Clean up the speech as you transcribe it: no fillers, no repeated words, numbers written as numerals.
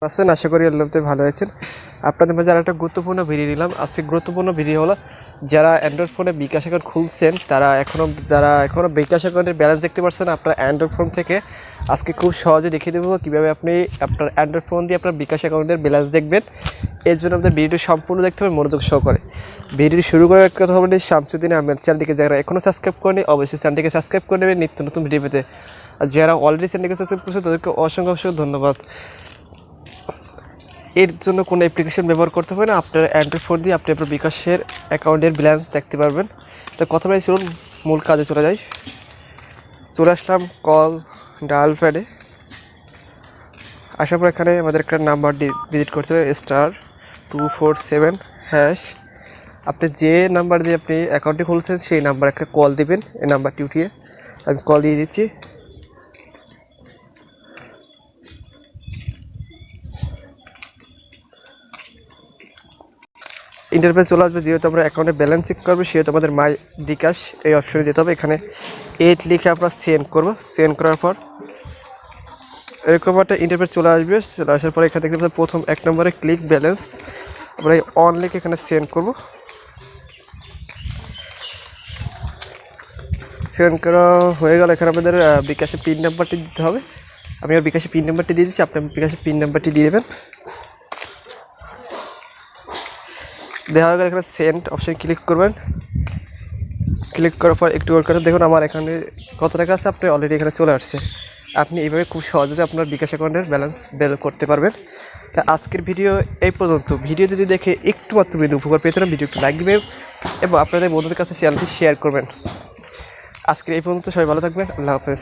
আছেন আশা করি আল্লাহতে ভালো আছেন। আপনাদের মাঝে আরেকটা গুরুত্বপূর্ণ ভিডিও নিলাম। আজকে গুরুত্বপূর্ণ ভিডিও হলো যারা অ্যান্ড্রয়েড ফোনে বিকাশ অ্যাকাউন্ট খুলছেন তারা যারা এখনও বিকাশ অ্যাকাউন্টের ব্যালেন্স দেখতে পাচ্ছেন আপনার অ্যান্ড্রয়েড ফোন থেকে আজকে খুব সহজে দেখিয়ে দেবো কীভাবে আপনি আপনার অ্যান্ড্রয়েড ফোন দিয়ে আপনার বিকাশ অ্যাকাউন্টের ব্যালেন্স দেখবেন। এর জন্য আপনাদের ভিডিওটি সম্পূর্ণ দেখতে হবে মনোযোগ সহকারে। ভিডিওটি শুরু করার কথা হবে শামসুদ্দিন আহমেদ চ্যানেলটিকে যারা এখনও সাবস্ক্রাইব করেনি অবশ্যই চ্যানেলটিকে সাবস্ক্রাইব করে নেবেন নিত্য নতুন ভিডিও পেতে। আর যারা অলরেডি চ্যানেলটিকে সাবস্ক্রাইব করেছে তাদেরকে অসংখ্য ধন্যবাদ। এর জন্য কোনো অ্যাপ্লিকেশন ব্যবহার করতে হবে না, আপনার অ্যান্ড্রয়েড ফোন দিয়ে আপনি আপনার বিকাশের অ্যাকাউন্টের ব্যালেন্স দেখতে পারবেন। তো কথা বলে চলুন মূল কাজে চলে যাই। চলে আসলাম কল ডায়াল প্যাডে। আসার পর এখানে আমাদের একটা নাম্বার ডিজিট করতে হবে *247#। আপনি যে নাম্বার দিয়ে আপনি অ্যাকাউন্টটি খুলছেন সেই নাম্বার একটা কল দেবেন। এই নাম্বারটি উঠিয়ে আমি কল দিয়ে দিচ্ছি। ইন্টারফেস চলে আসবে। যেহেতু আমরা অ্যাকাউন্টে ব্যালেন্স চেক করবো সেহেতু আমাদের মাই বিকাশ এই অপশনে যেতে হবে। এখানে 8 লিখে আমরা সেন্ড করবো। সেন্ড করার পর এরকম একটা ইন্টারফেস চলে আসবে। চলে আসার পরে এখানে দেখতে পাচ্ছি প্রথম 1 নম্বরে ক্লিক ব্যালেন্স, আমরা এই অন লিখে এখানে সেন্ড করবো। সেন্ড করা হয়ে গেল। এখানে আমাদের বিকাশের পিন নাম্বারটি দিতে হবে। আমি বিকাশের পিন নাম্বারটি দিয়ে দিচ্ছি, আপনি বিকাশের পিন নাম্বারটি দিয়ে দেবেন। দেওয়া হয়ে গেলে এখানে সেন্ড অপশানে ক্লিক করবেন। ক্লিক করার পর একটু ওয়েট করে দেখুন আমার এখানে কত টাকা আছে। আপনি অলরেডি এখানে চলে আসছে। আপনি এইভাবে খুব সহজে আপনার বিকাশ অ্যাকাউন্টের ব্যালেন্স বের করতে পারবেন। তা আজকের ভিডিও এই পর্যন্ত। ভিডিও যদি দেখে একটু মাত্র উপকার পেয়েছেন ভিডিও একটু লাইক দেবেন এবং আপনাদের বন্ধুদের কাছে চ্যানেলটি শেয়ার করবেন। আজকের এই পর্যন্ত, সবাই ভালো থাকবেন। আল্লাহ হাফেজ।